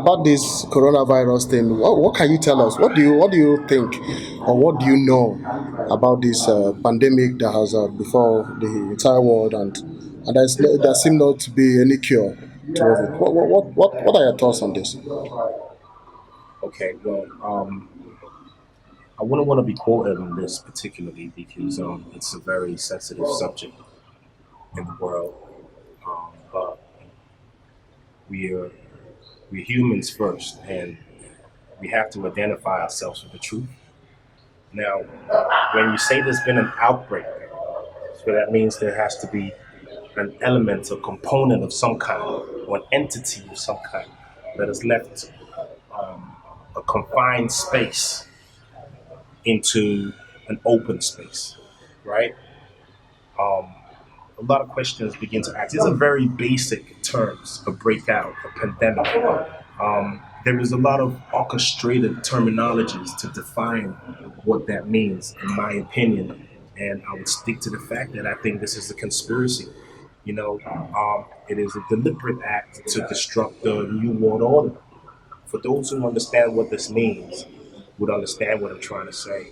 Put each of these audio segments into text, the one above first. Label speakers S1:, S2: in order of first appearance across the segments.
S1: about this coronavirus thing, what can you tell us? What do you think, or what do you know about this pandemic that has before the entire world, and there seems not to be any cure towards it. What are your thoughts on this?
S2: Okay, well, I wouldn't want to be quoted on this particularly because it's a very sensitive subject in the world. But we are we're humans first, and we have to identify ourselves with the truth. Now, when you say there's been an outbreak, so that means there has to be an element, a component of some kind, or an entity of some kind that has left a confined space into an open space, right? Um, a lot of questions begin to ask. These are very basic terms: a breakout, a pandemic. There is a lot of orchestrated terminologies to define what that means, in my opinion. And I would stick to the fact that I think this is a conspiracy. It is a deliberate act to disrupt the New World Order. For those who understand what this means, would understand what I'm trying to say.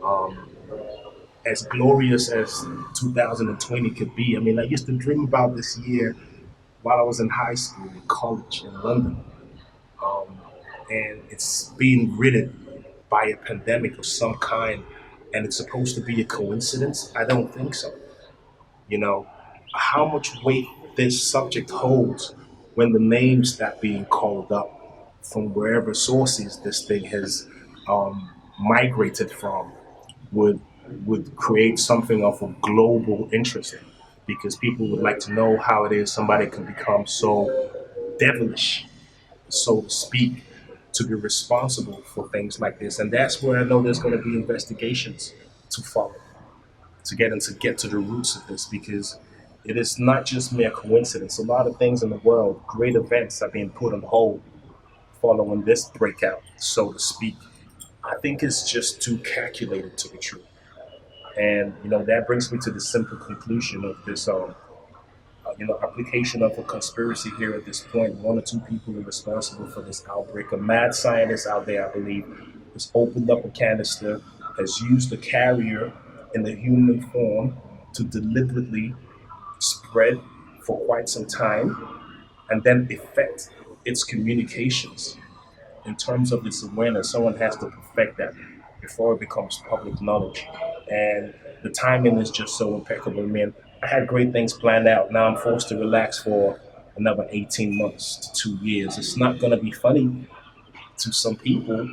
S2: Um, as glorious as 2020 could be, I mean, I used to dream about this year while I was in high school and college in London. Um, and it's being riddled by a pandemic of some kind, and it's supposed to be a coincidence. I don't think so. You know, how much weight this subject holds when the names that being called up from wherever sources this thing has migrated from would would create something of a global interest, because people would like to know how it is somebody can become so devilish, so to speak, to be responsible for things like this. And that's where I know there's going to be investigations to follow, to get to the roots of this, because it is not just mere coincidence. A lot of things in the world, great events, are being put on hold following this breakout, so to speak. I think it's just too calculated to be true. And that brings me to the simple conclusion of this application of a conspiracy here at this point. One or two people are responsible for this outbreak. A mad scientist out there, I believe, has opened up a canister, has used the carrier in the human form to deliberately spread for quite some time and then affect its communications. In terms of its awareness, someone has to perfect that before it becomes public knowledge. And the timing is just so impeccable. I mean, I had great things planned out. Now I'm forced to relax for another 18 months to 2 years. It's not going to be funny to some people,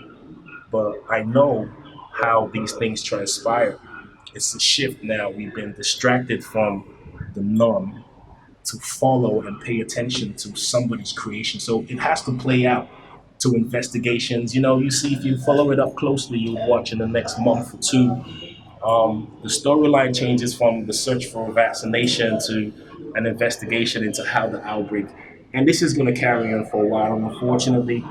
S2: but I know how these things transpire. It's a shift now. We've been distracted from the norm to follow and pay attention to somebody's creation. So it has to play out to investigations. You see, if you follow it up closely, you'll watch in the next month or two. The storyline changes from the search for a vaccination to an investigation into how the outbreak, and this is going to carry on for a while. And unfortunately,